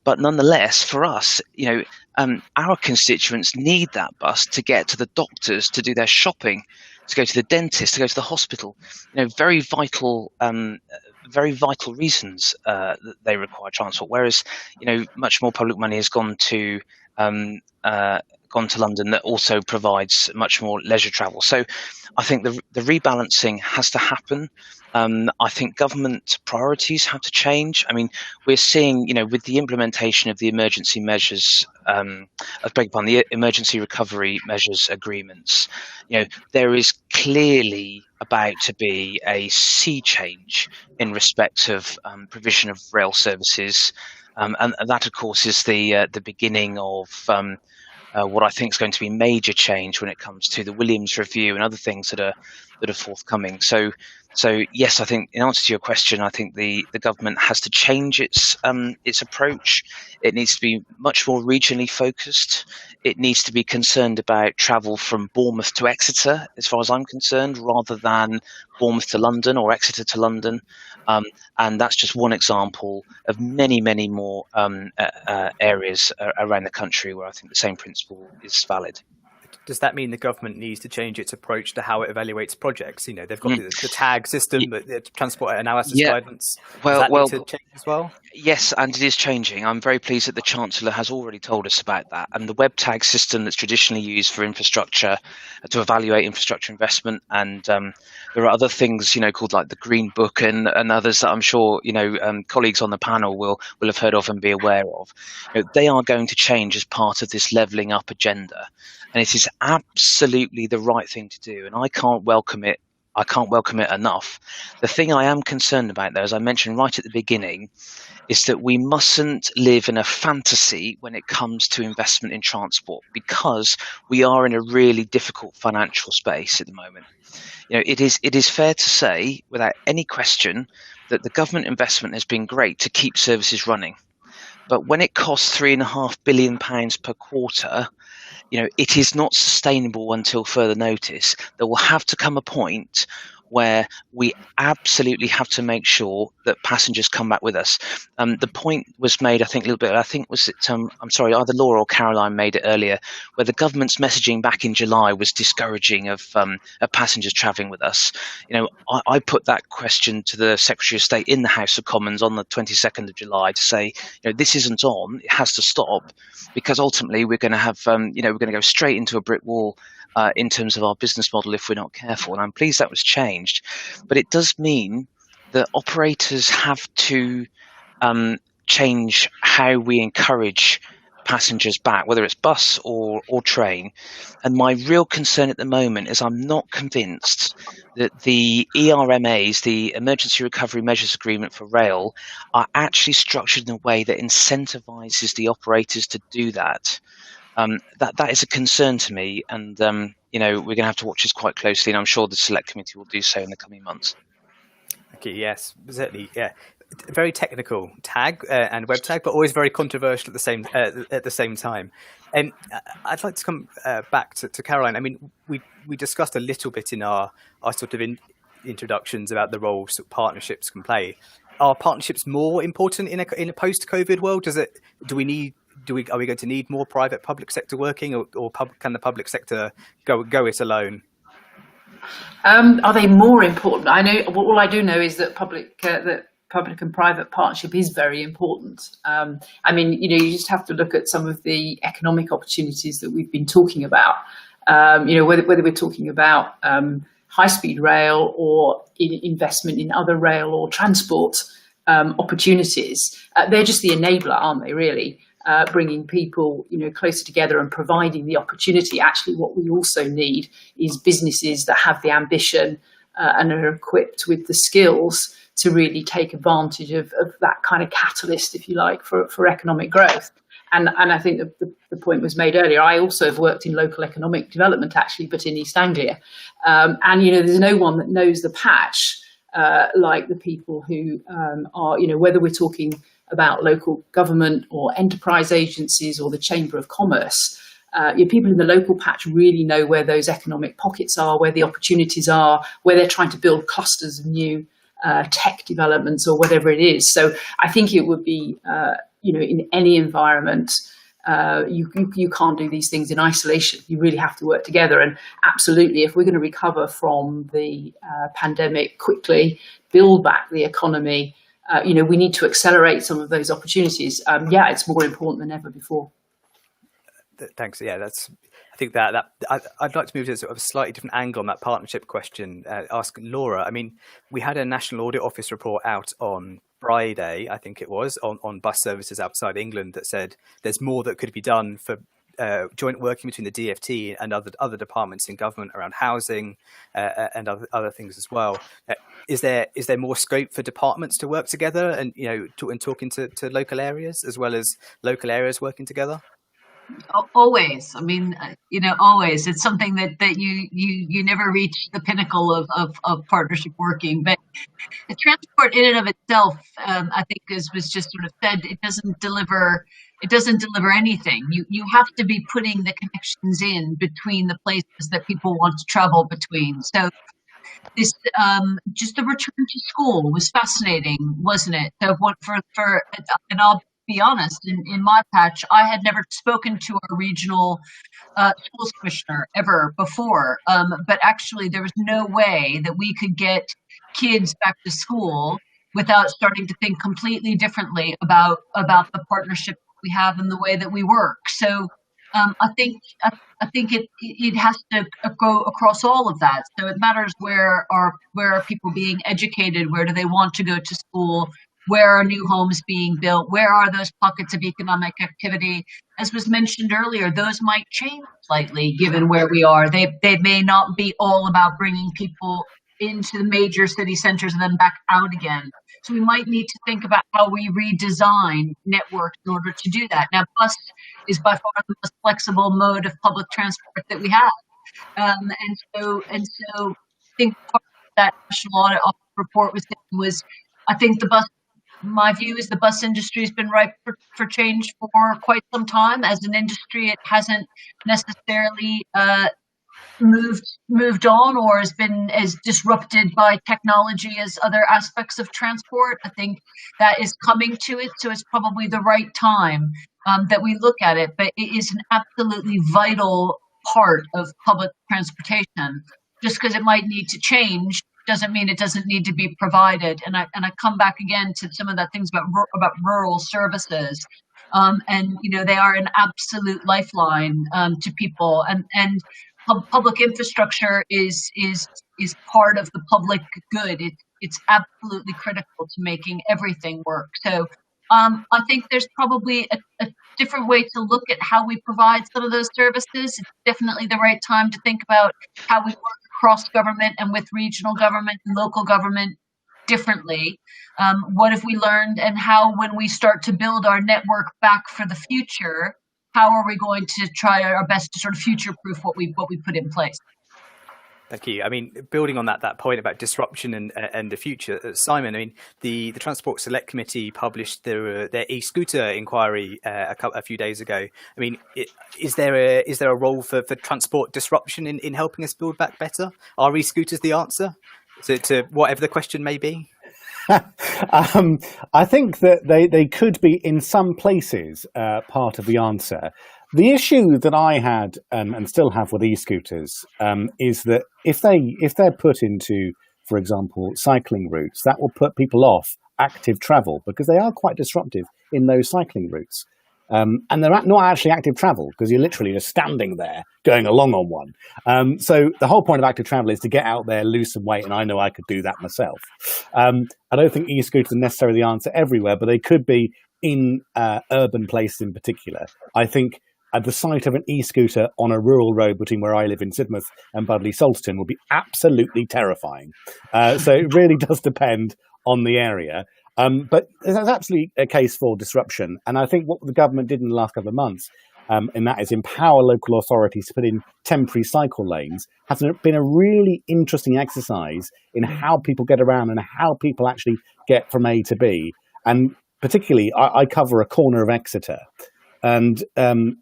But nonetheless, for us, our constituents need that bus to get to the doctors, to do their shopping, to go to the dentist, to go to the hospital. Very vital reasons that they require transport. Whereas, much more public money has gone to London that also provides much more leisure travel. So I think the rebalancing has to happen. I think government priorities have to change. I mean, we're seeing, with the implementation of the emergency measures, the emergency recovery measures agreements, there is clearly about to be a sea change in respect of provision of rail services. And that, of course, is the beginning of what I think is going to be major change when it comes to the Williams Review and other things that are forthcoming. So yes, I think in answer to your question, I think the government has to change its approach. It needs to be much more regionally focused. It needs to be concerned about travel from Bournemouth to Exeter, as far as I'm concerned, rather than Bournemouth to London or Exeter to London. And that's just one example of many, many more areas around the country where I think the same principle is valid. Does that mean the government needs to change its approach to how it evaluates projects? They've got the tag system, the transport analysis guidance. Does that need to change as well? Yes, and it is changing. I'm very pleased that the Chancellor has already told us about that. And the web tag system that's traditionally used for infrastructure, to evaluate infrastructure investment, and there are other things, called like the Green Book and others that I'm sure, colleagues on the panel will have heard of and be aware of. They are going to change as part of this levelling up agenda. And it is absolutely the right thing to do. And I can't welcome it enough. The thing I am concerned about, though, as I mentioned right at the beginning, is that we mustn't live in a fantasy when it comes to investment in transport, because we are in a really difficult financial space at the moment. It is fair to say, without any question, that the government investment has been great to keep services running. But when it costs £3.5 billion per quarter, it is not sustainable until further notice. There will have to come a point where we absolutely have to make sure that passengers come back with us. The point was made, either Laura or Caroline made it earlier, where the government's messaging back in July was discouraging of passengers travelling with us. I put that question to the Secretary of State in the House of Commons on the 22nd of July to say, this isn't on, it has to stop, because ultimately we're going to have, we're going to go straight into a brick wall in terms of our business model if we're not careful. And I'm pleased that was changed. But it does mean that operators have to change how we encourage passengers back, whether it's bus or train. And my real concern at the moment is I'm not convinced that the ERMAs, the Emergency Recovery Measures Agreement for rail, are actually structured in a way that incentivises the operators to do that. That is a concern to me, and we're going to have to watch this quite closely, and I'm sure the Select Committee will do so in the coming months. Okay, yes, certainly, yeah. Very technical tag and web tag, but always very controversial at the same time. And I'd like to come back to Caroline. I mean, we discussed a little bit in our sort of introductions about the role sort of partnerships can play. Are partnerships more important in a post-COVID world? Are we going to need more private-public sector working, or can the public sector go it alone? Are they more important? I know. All I do know is that public and private partnership is very important. I mean, you just have to look at some of the economic opportunities that we've been talking about. Whether we're talking about high-speed rail or investment in other rail or transport opportunities, they're just the enabler, aren't they? Really. Bringing people, closer together and providing the opportunity. Actually, what we also need is businesses that have the ambition and are equipped with the skills to really take advantage of that kind of catalyst, if you like, for economic growth. And I think the point was made earlier. I also have worked in local economic development, actually, but in East Anglia. And, there's no one that knows the patch like the people who are, whether we're talking about local government or enterprise agencies or the Chamber of Commerce. People in the local patch really know where those economic pockets are, where the opportunities are, where they're trying to build clusters of new tech developments or whatever it is. So I think it would be, in any environment, you can't do these things in isolation. You really have to work together. And absolutely, if we're going to recover from the pandemic quickly, build back the economy, we need to accelerate some of those opportunities. It's more important than ever before. Thanks. Yeah, I think that I'd like to move to sort of a slightly different angle on that partnership question. Ask Laura. I mean, we had a National Audit Office report out on Friday, I think it was, on bus services outside England that said there's more that could be done for joint working between the DfT and other departments in government around housing and other things as well. Is there more scope for departments to work together and talking to local areas as well as local areas working together? Always. I mean, always. It's something that you never reach the pinnacle of partnership working. But the transport in and of itself, I think, as was just sort of said, it doesn't deliver anything. You have to be putting the connections in between the places that people want to travel between. So this just the return to school was fascinating, wasn't it? So and I'll be honest, in my patch, I had never spoken to a regional schools commissioner ever before. But actually, there was no way that we could get kids back to school without starting to think completely differently about the partnership we have and the way that we work. So I think it has to go across all of that. So it matters where are people being educated, where do they want to go to school, where are new homes being built, where are those pockets of economic activity. As was mentioned earlier, those might change slightly given where we are. They may not be all about bringing people into the major city centers and then back out again. So we might need to think about how we redesign networks in order to do that. Now, bus is by far the most flexible mode of public transport that we have. And so I think part of that National Audit Office report was, I think my view is the bus industry has been ripe for change for quite some time. As an industry, it hasn't necessarily moved on or has been as disrupted by technology as other aspects of transport. I think that is coming to it, so it's probably the right time that we look at it. But it is an absolutely vital part of public transportation. Just because it might need to change doesn't mean it doesn't need to be provided. And I come back again to some of the things about rural services. And they are an absolute lifeline to people, and public infrastructure is part of the public good. It's absolutely critical to making everything work. So I think there's probably a different way to look at how we provide some of those services. It's definitely the right time to think about how we work across government and with regional government and local government differently. What have we learned, and how, when we start to build our network back for the future, how are we going to try our best to sort of future-proof what we put in place? Thank you. I mean, building on that point about disruption and the future, Simon, I mean, the Transport Select Committee published their e-scooter inquiry a few days ago. I mean, is there a role for transport disruption in helping us build back better? Are e-scooters the answer to whatever the question may be? I think that they could be, in some places, part of the answer. The issue that I had and still have with e-scooters is that if they're put into, for example, cycling routes, that will put people off active travel because they are quite disruptive in those cycling routes. And they're not actually active travel because you're literally just standing there going along on one. So the whole point of active travel is to get out there, lose some weight, and I know I could do that myself. I don't think e-scooters are necessarily the answer everywhere, but they could be in urban places in particular. I think at the sight of an e-scooter on a rural road between where I live in Sidmouth and Budleigh Salterton would be absolutely terrifying. So it really does depend on the area. But there's absolutely a case for disruption. And I think what the government did in the last couple of months, and that is empower local authorities to put in temporary cycle lanes, has been a really interesting exercise in how people get around and how people actually get from A to B. And particularly, I cover a corner of Exeter, and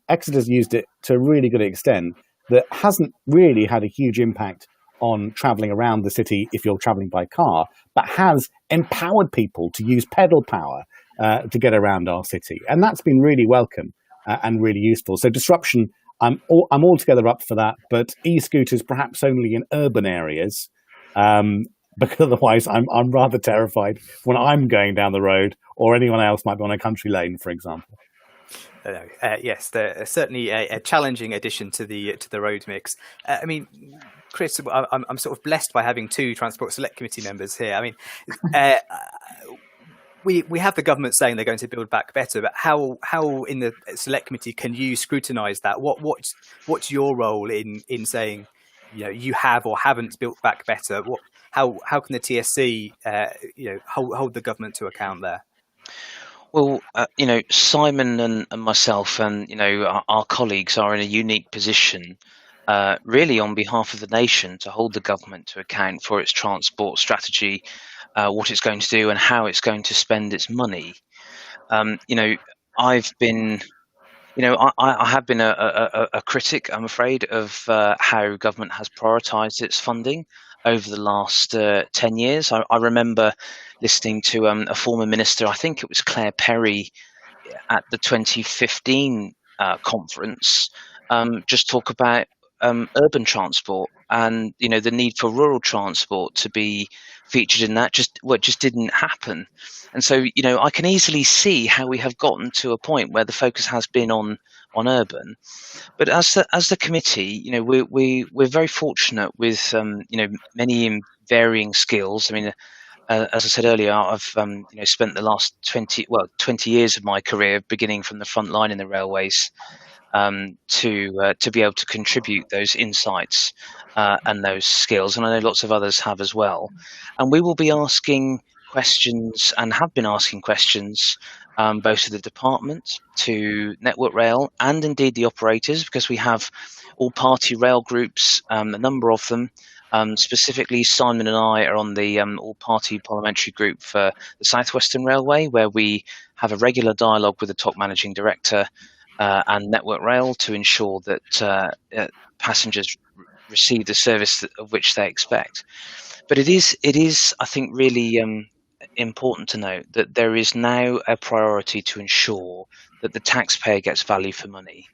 Exeter's used it to a really good extent that hasn't really had a huge impact on travelling around the city if you're travelling by car, but has empowered people to use pedal power to get around our city. And that's been really welcome and really useful. So disruption, I'm altogether up for that, but e-scooters perhaps only in urban areas, because otherwise I'm rather terrified when I'm going down the road or anyone else might be on a country lane, for example. Yes, they're certainly a challenging addition to the road mix. I mean, Chris, I'm sort of blessed by having two Transport Select Committee members here. I mean, we have the government saying they're going to build back better, but how in the Select Committee can you scrutinise that? What's your role in saying, you have or haven't built back better? How can the TSC hold the government to account there? Well, Simon and myself and, our colleagues are in a unique position, really on behalf of the nation, to hold the government to account for its transport strategy, what it's going to do and how it's going to spend its money. I've been, I have been a critic, I'm afraid, of how government has prioritised its funding over the last 10 years. I remember listening to a former minister, I think it was Claire Perry, at the 2015 conference, just talk about urban transport and the need for rural transport to be featured in that. Just didn't happen. And so I can easily see how we have gotten to a point where the focus has been on urban. But as the committee, we're very fortunate with many varying skills. I mean, as I said earlier, I've spent the last 20 years of my career beginning from the front line in the railways, to be able to contribute those insights and those skills, and I know lots of others have as well. And we will be asking questions and have been asking questions, both to the department, to Network Rail, and indeed the operators, because we have all-party rail groups, a number of them. Specifically, Simon and I are on the all-party parliamentary group for the South Western Railway, where we have a regular dialogue with the top managing director and Network Rail to ensure that passengers receive the service of which they expect. But it is, I think, really important to note that there is now a priority to ensure that the taxpayer gets value for money,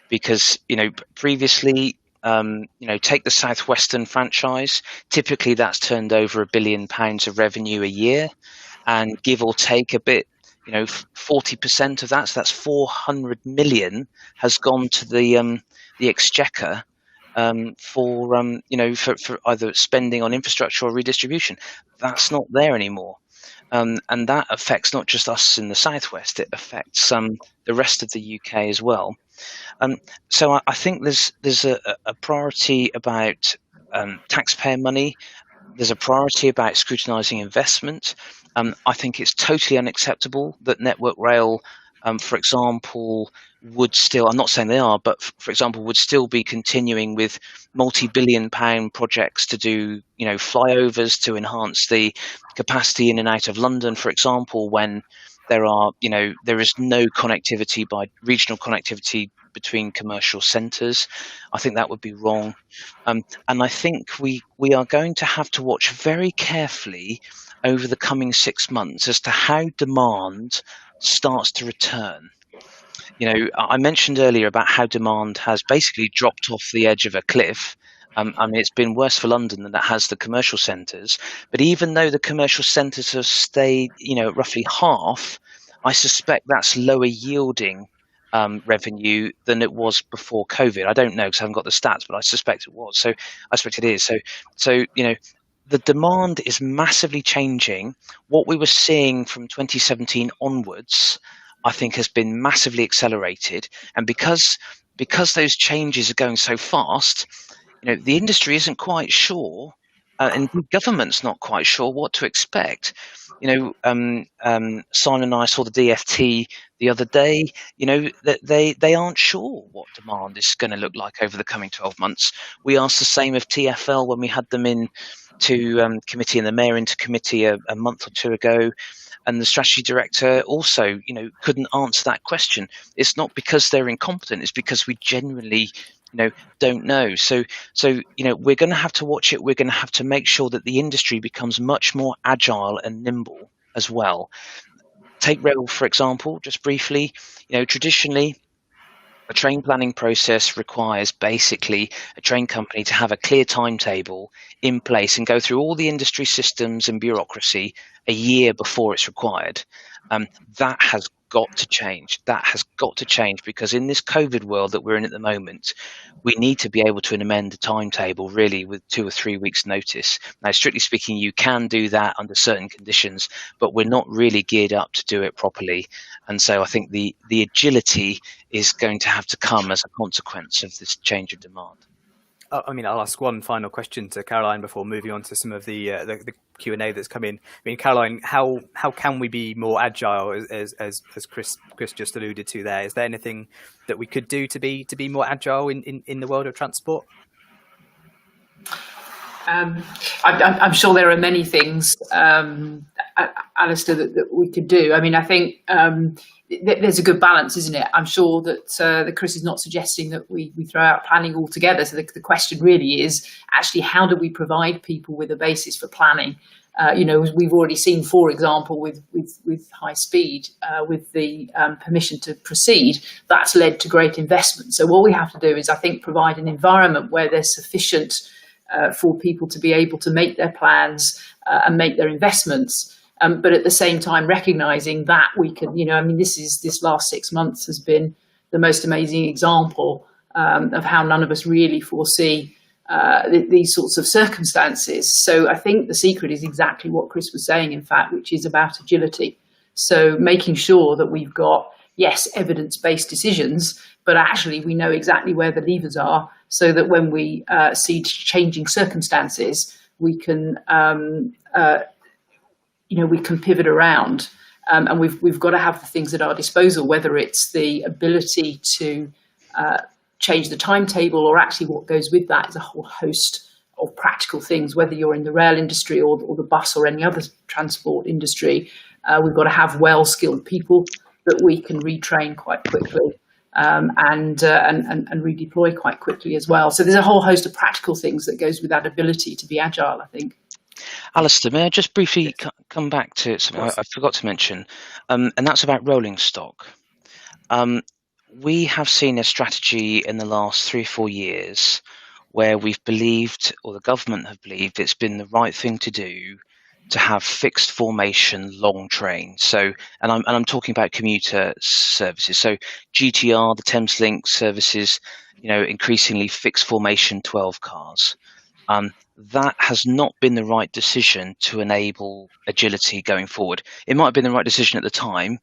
because previously, take the South Western franchise. Typically, that's turned over £1 billion of revenue a year, and give or take a bit, 40% of that, so that's 400 million, has gone to the exchequer for either spending on infrastructure or redistribution. That's not there anymore, and that affects not just us in the Southwest; it affects the rest of the UK as well. So I think there's a priority about taxpayer money. There's a priority about scrutinising investment. I think it's totally unacceptable that Network Rail, for example, would still, I'm not saying they are, but for example, would still be continuing with multi-billion-pound projects to do, flyovers to enhance the capacity in and out of London, for example, when there is no connectivity regional connectivity between commercial centres. I think that would be wrong. And I think we are going to have to watch very carefully over the coming 6 months as to how demand starts to return. I mentioned earlier about how demand has basically dropped off the edge of a cliff. It's been worse for London than it has the commercial centres. But even though the commercial centres have stayed, roughly half, I suspect that's lower yielding revenue than it was before COVID. I don't know because I haven't got the stats, but I suspect it was. So I suspect it is. So the demand is massively changing. What we were seeing from 2017 onwards, I think, has been massively accelerated. And because those changes are going so fast, the industry isn't quite sure and government's not quite sure what to expect. Simon and I saw the DFT the other day. That they aren't sure what demand is going to look like over the coming 12 months. We asked the same of TfL when we had them in to committee and the mayor into committee a month or two ago. And the strategy director also, couldn't answer that question. It's not because they're incompetent; it's because we genuinely, don't know. So we're going to have to watch it. We're going to have to make sure that the industry becomes much more agile and nimble as well. Take rail, for example, just briefly. Traditionally, a train planning process requires basically a train company to have a clear timetable in place and go through all the industry systems and bureaucracy a year before it's required. That has got to change. That has got to change, because in this COVID world that we're in at the moment, we need to be able to amend the timetable really with 2 or 3 weeks notice. Now, strictly speaking, you can do that under certain conditions, but we're not really geared up to do it properly. And so I think the agility is going to have to come as a consequence of this change of demand. I'll ask one final question to Caroline before moving on to some of the Q&A that's come in. Caroline, how can we be more agile, as Chris just alluded to there? Is there anything that we could do to be more agile in the world of transport? I'm sure there are many things, Alistair, that we could do. I think there's a good balance, isn't it? I'm sure that Chris is not suggesting that we throw out planning altogether. So the question really is actually, how do we provide people with a basis for planning? We've already seen, for example, with high speed, with the permission to proceed, that's led to great investment. So what we have to do is, I think, provide an environment where there's sufficient for people to be able to make their plans and make their investments. But at the same time, recognizing that we can, this last 6 months has been the most amazing example of how none of us really foresee these sorts of circumstances. So I think the secret is exactly what Chris was saying, in fact, which is about agility. So making sure that we've got, yes, evidence-based decisions, but actually we know exactly where the levers are, so that when we see changing circumstances, we can we can pivot around, and we've got to have the things at our disposal, whether it's the ability to change the timetable, or actually what goes with that is a whole host of practical things, whether you're in the rail industry or the bus or any other transport industry. We've got to have well-skilled people that we can retrain quite quickly and redeploy quite quickly as well. So there's a whole host of practical things that goes with that ability to be agile, I think. Alistair, may I just briefly come back to something I forgot to mention, and that's about rolling stock. We have seen a strategy in the last 3 or 4 years where we've believed, or the government have believed, it's been the right thing to do to have fixed formation long trains. So, and I'm talking about commuter services. So GTR, the Thameslink services, increasingly fixed formation 12 cars. That has not been the right decision to enable agility going forward. It might have been the right decision at the time,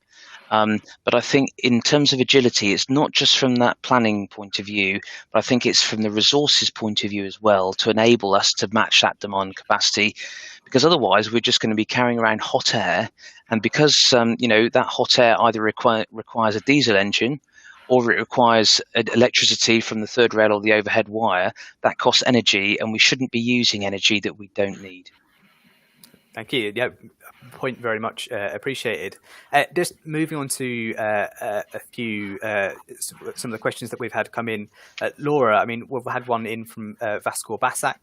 but I think in terms of agility, it's not just from that planning point of view, but I think it's from the resources point of view as well, to enable us to match that demand capacity, because otherwise we're just going to be carrying around hot air. And because, that hot air either requires a diesel engine, or it requires electricity from the third rail or the overhead wire, that costs energy, and we shouldn't be using energy that we don't need. Thank you. Yeah, point very much appreciated. Just moving on to a few some of the questions that we've had come in. Laura, we've had one in from Vasco Basak.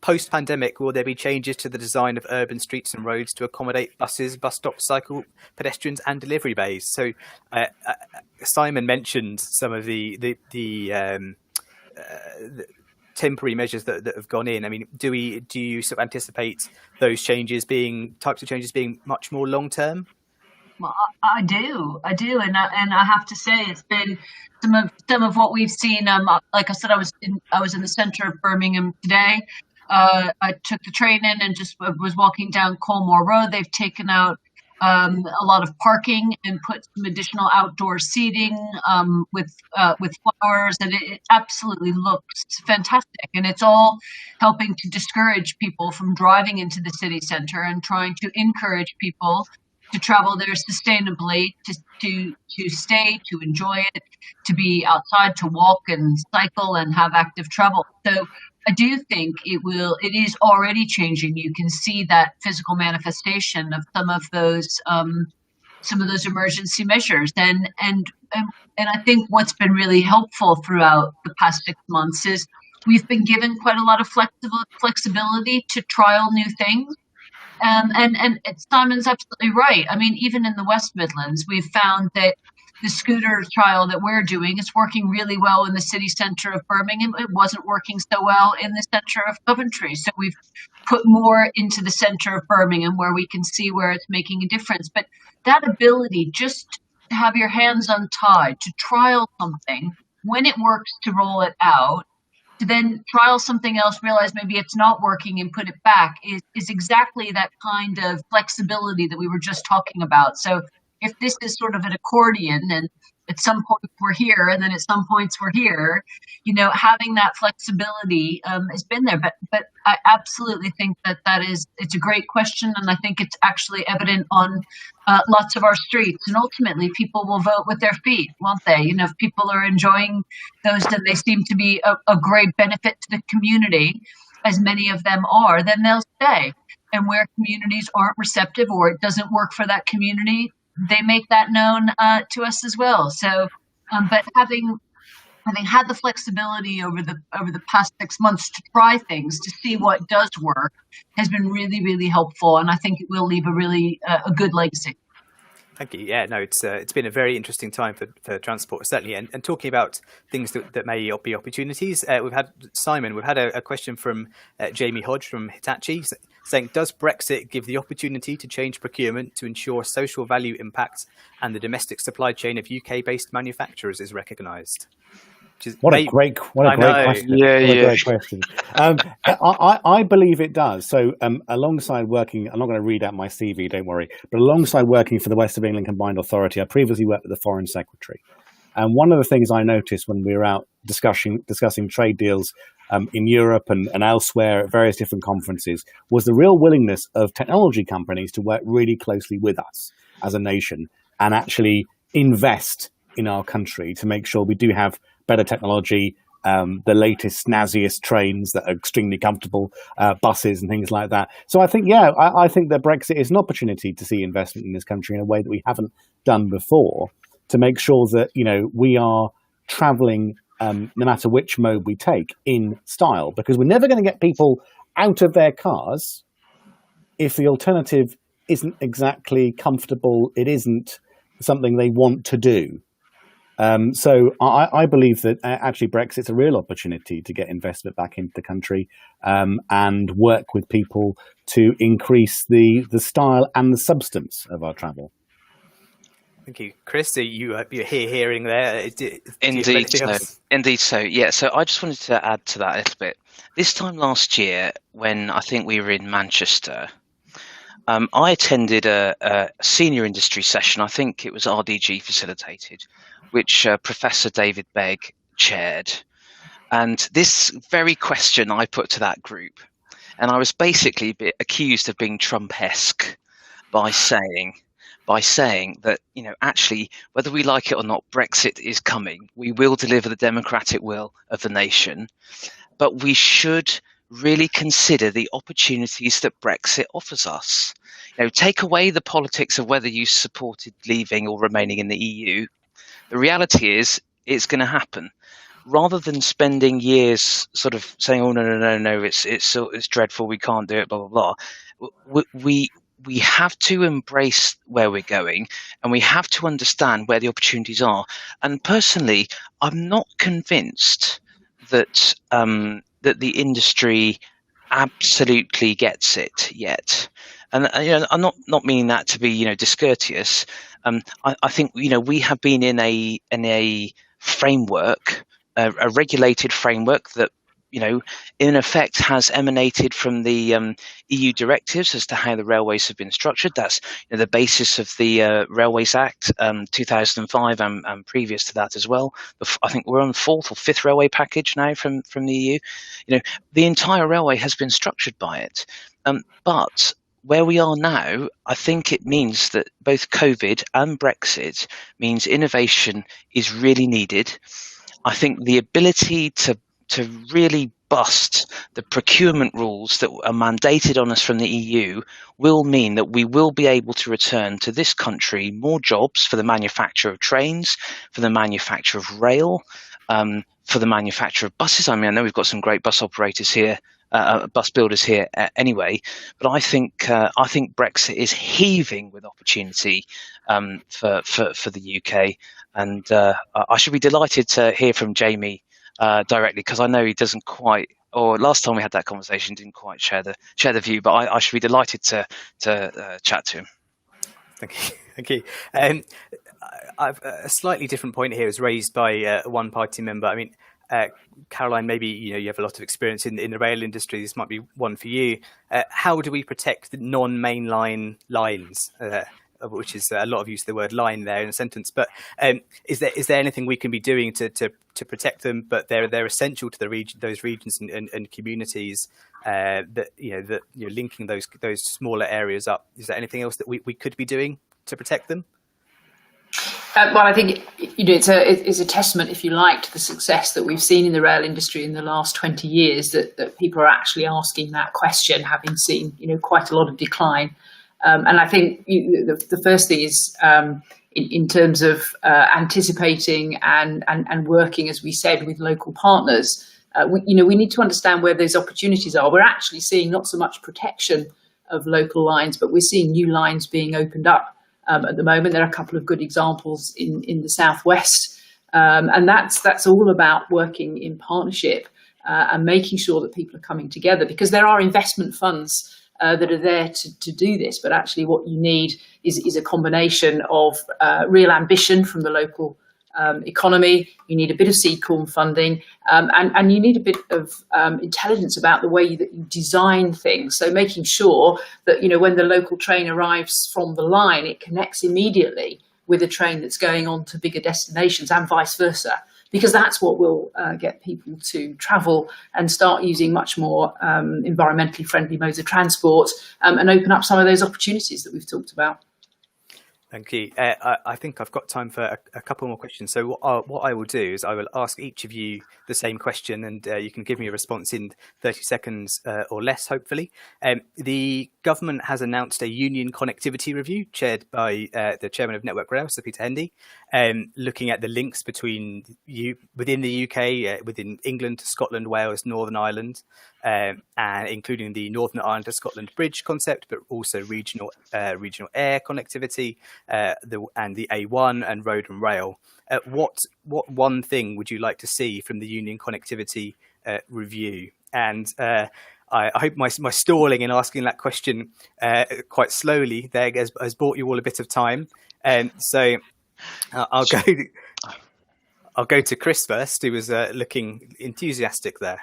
Post-pandemic, will there be changes to the design of urban streets and roads to accommodate buses, bus stops, cycle, pedestrians, and delivery bays? So Simon mentioned some of the temporary measures that have gone in. Do you sort of anticipate those types of changes being much more long term? Well, I do, and I have to say it's been some of what we've seen. Like I said, I was in the centre of Birmingham today. I took the train in and just was walking down Colmore Road. They've taken out a lot of parking and put some additional outdoor seating with flowers, and it absolutely looks fantastic. And it's all helping to discourage people from driving into the city centre and trying to encourage people to travel there sustainably, to stay, to enjoy it, to be outside, to walk and cycle and have active travel. So I do think it is already changing. You can see that physical manifestation of some of those emergency measures. And I think what's been really helpful throughout the past 6 months is we've been given quite a lot of flexibility to trial new things. And Simon's absolutely right. I mean, even in the West Midlands, we've found that the scooter trial that we're doing is working really well in the city centre of Birmingham. It wasn't working so well in the centre of Coventry. So we've put more into the centre of Birmingham where we can see where it's making a difference. But that ability just to have your hands untied, to trial something, when it works, to roll it out, to then trial something else, realize maybe it's not working and put it back is exactly that kind of flexibility that we were just talking about. So if this is sort of an accordion and at some point we're here and then at some points we're here, having that flexibility has been there. But I absolutely think it's a great question. And I think it's actually evident on lots of our streets. And ultimately people will vote with their feet, won't they? If people are enjoying those, then they seem to be a great benefit to the community, as many of them are, then they'll stay. And where communities aren't receptive or it doesn't work for that community, they make that known to us as well. So, but having had the flexibility over the past 6 months to try things, to see what does work, has been really, really helpful, and I think it will leave a really a good legacy. Thank you. Yeah, no, it's been a very interesting time for transport, certainly. And talking about things that may be opportunities, we've had a question from Jamie Hodge from Hitachi saying, does Brexit give the opportunity to change procurement to ensure social value impact and the domestic supply chain of UK-based manufacturers is recognised? What a great question. Great question. I believe it does. So alongside working, I'm not going to read out my CV, don't worry, but alongside working for the West of England Combined Authority, I previously worked with the Foreign Secretary. And one of the things I noticed when we were out discussing trade deals in Europe and elsewhere at various different conferences was the real willingness of technology companies to work really closely with us as a nation and actually invest in our country to make sure we do have better technology, the latest, snazziest trains that are extremely comfortable, buses and things like that. So I think, I think that Brexit is an opportunity to see investment in this country in a way that we haven't done before, to make sure that, we are traveling, no matter which mode we take, in style, because we're never going to get people out of their cars if the alternative isn't exactly comfortable, it isn't something they want to do. So I believe that actually Brexit's a real opportunity to get investment back into the country and work with people to increase the style and the substance of our travel. Thank you. Chris, you're hearing there. Indeed so. Yeah, so I just wanted to add to that a little bit. This time last year, when I think we were in Manchester, I attended a senior industry session. I think it was RDG facilitated, which Professor David Begg chaired. And this very question I put to that group, and I was basically accused of being Trump-esque by saying that, actually, whether we like it or not, Brexit is coming. We will deliver the democratic will of the nation, but we should really consider the opportunities that Brexit offers us. Take away the politics of whether you supported leaving or remaining in the EU. The reality is it's going to happen. Rather than spending years sort of saying, oh, no, it's dreadful, we can't do it, blah, blah, blah. We have to embrace where we're going, and we have to understand where the opportunities are. And personally, I'm not convinced that that the industry absolutely gets it yet. And I'm not meaning that to be discourteous. I think we have been in a framework, a regulated framework that in effect has emanated from the EU directives as to how the railways have been structured. That's the basis of the Railways Act 2005 and previous to that as well. I think we're on the fourth or fifth railway package now from the EU. The entire railway has been structured by it. But where we are now, I think it means that both COVID and Brexit means innovation is really needed. I think the ability to really bust the procurement rules that are mandated on us from the EU will mean that we will be able to return to this country more jobs for the manufacture of trains, for the manufacture of rail, for the manufacture of buses. I mean, I know we've got some great bus operators here, bus builders here anyway, but I think Brexit is heaving with opportunity for the UK, and I should be delighted to hear from Jamie directly, because I know he doesn't quite, or last time we had that conversation didn't quite share the view, but I should be delighted to chat to him. Thank you. I've a slightly different point here is raised by one party member. I mean, Caroline, maybe you have a lot of experience in the rail industry. This might be one for you. How do we protect the non-mainline lines? Which is a lot of use of the word line there in a sentence, but is there anything we can be doing to protect them? But they're essential to those regions and communities that linking those smaller areas up. Is there anything else that we could be doing to protect them? Well, I think it's a testament, if you like, to the success that we've seen in the rail industry in the last 20 years that people are actually asking that question, having seen quite a lot of decline. And I think the first thing is in terms of anticipating and working, as we said, with local partners. We need to understand where those opportunities are. We're actually seeing not so much protection of local lines, but we're seeing new lines being opened up at the moment. There are a couple of good examples in the southwest, and that's all about working in partnership and making sure that people are coming together, because there are investment funds that are there to do this, but actually what you need is a combination of real ambition from the local economy. You need a bit of seed corn funding, and you need a bit of intelligence about the way that you design things. So making sure that when the local train arrives from the line, it connects immediately with a train that's going on to bigger destinations, and vice versa. Because that's what will get people to travel and start using much more environmentally friendly modes of transport, and open up some of those opportunities that we've talked about. Thank you. I think I've got time for a couple more questions. So what I will do is I will ask each of you the same question, and you can give me a response in 30 seconds or less, hopefully. The government has announced a union connectivity review chaired by the chairman of Network Rail, Sir Peter Hendy, looking at the links between within the UK, within England, Scotland, Wales, Northern Ireland, and including the Northern Ireland to Scotland Bridge concept, but also regional air connectivity, and the A1 and road and rail. What one thing would you like to see from the union connectivity review? And I hope my stalling in asking that question quite slowly there has bought you all a bit of time. So I'll go to Chris first, who was looking enthusiastic there.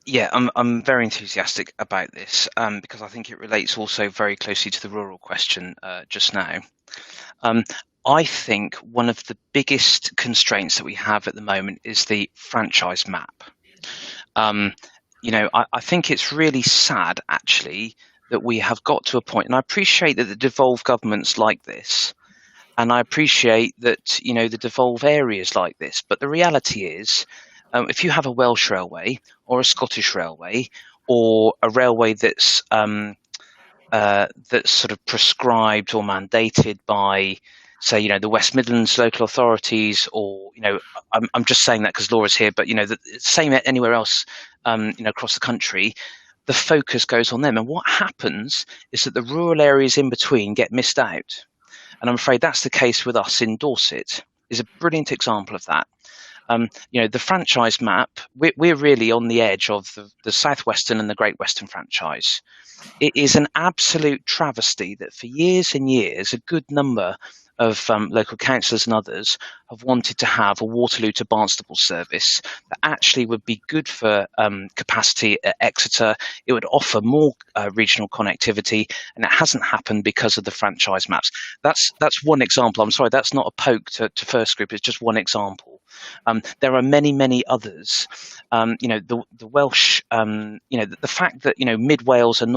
Yeah, I'm very enthusiastic about this because I think it relates also very closely to the rural question just now. I think one of the biggest constraints that we have at the moment is the franchise map. I think it's really sad, actually, that we have got to a point, and I appreciate that the devolved governments like this, and I appreciate that, the devolved areas like this, but the reality is, if you have a Welsh railway or a Scottish railway or a railway that's sort of prescribed or mandated by, say, the West Midlands local authorities, or I'm just saying that because Laura's here, but the same anywhere else, across the country, the focus goes on them, and what happens is that the rural areas in between get missed out, and I'm afraid that's the case with us in Dorset. Is a brilliant example of that. The franchise map, we're really on the edge of the Southwestern and the Great Western franchise. It is an absolute travesty that for years and years, a good number local councillors and others have wanted to have a Waterloo to Barnstaple service that actually would be good for capacity at Exeter. It would offer more regional connectivity, and it hasn't happened because of the franchise maps. That's one example. I'm sorry, that's not a poke to First Group. It's just one example. There are many others. The Welsh. The fact that Mid Wales and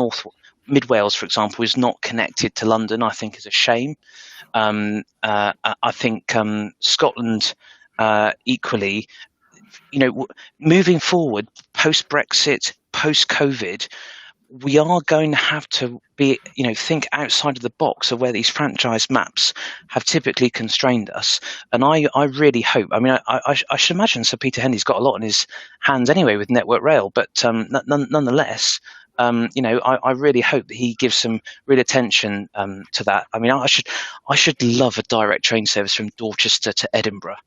Mid Wales, for example, is not connected to London, I think, is a shame. I think Scotland equally. Moving forward, post Brexit, post COVID, we are going to have to think outside of the box of where these franchise maps have typically constrained us. And I really hope, I should imagine Sir Peter Henley's got a lot in his hands anyway with Network Rail, but nonetheless, I really hope that he gives some real attention to that. I should love a direct train service from Dorchester to Edinburgh.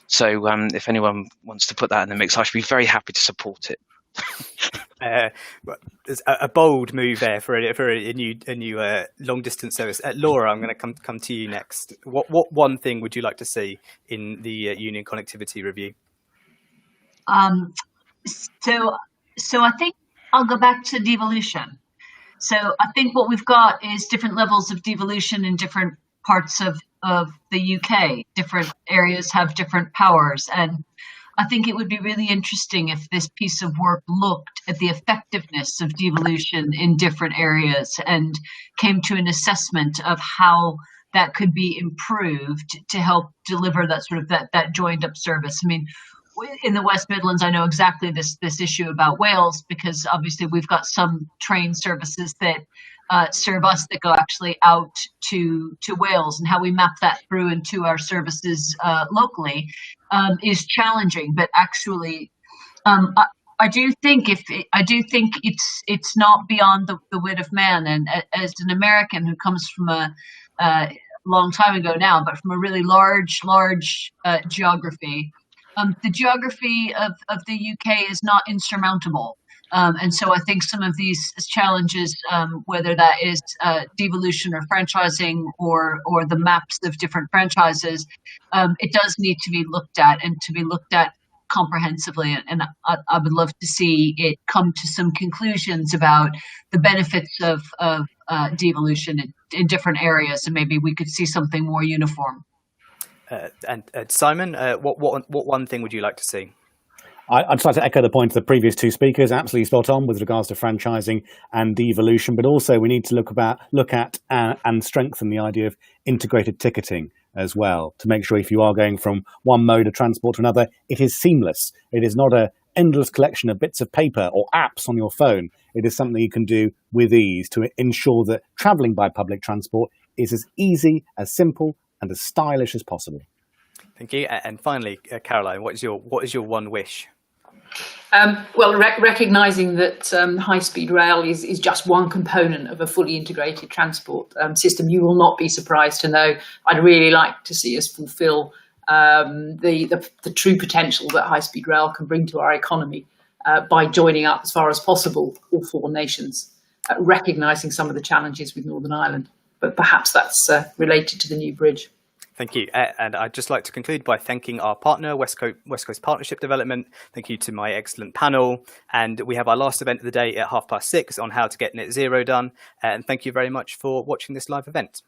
So if anyone wants to put that in the mix, I should be very happy to support it. There's a bold move there for a new long distance service. Laura, I'm going to come to you next. What one thing would you like to see in the Union Connectivity Review? So I think I'll go back to devolution. So I think what we've got is different levels of devolution in different parts of the UK. Different areas have different powers, and I think it would be really interesting if this piece of work looked at the effectiveness of devolution in different areas and came to an assessment of how that could be improved to help deliver that sort of that joined up service. In the West Midlands, I know exactly this issue about Wales, because obviously we've got some train services that serve us that go actually out to Wales, and how we map that through into our services locally is challenging. But actually, I do think it's not beyond the wit of man. And as an American who comes from a long time ago now, but from a really large geography. The geography of the UK is not insurmountable. And so I think some of these challenges, whether that is devolution or franchising or the maps of different franchises, it does need to be looked at, and to be looked at comprehensively. And I would love to see it come to some conclusions about the benefits of devolution in different areas, and maybe we could see something more uniform. And Simon, what one thing would you like to see? I'd just like to echo the point of the previous two speakers. Absolutely spot on with regards to franchising and devolution, but also we need to look at and strengthen the idea of integrated ticketing as well, to make sure if you are going from one mode of transport to another, it is seamless. It is not an endless collection of bits of paper or apps on your phone. It is something you can do with ease to ensure that travelling by public transport is as easy, as simple, and as stylish as possible. Thank you. And finally, Caroline, what is your one wish? Recognising that high-speed rail is just one component of a fully integrated transport system, you will not be surprised to know I'd really like to see us fulfil the true potential that high-speed rail can bring to our economy by joining up as far as possible all four nations, recognising some of the challenges with Northern Ireland. But perhaps that's related to the new bridge. Thank you. And I'd just like to conclude by thanking our partner, West Coast Partnership Development. Thank you to my excellent panel. And we have our last event of the day at 6:30 on how to get net zero done. And thank you very much for watching this live event.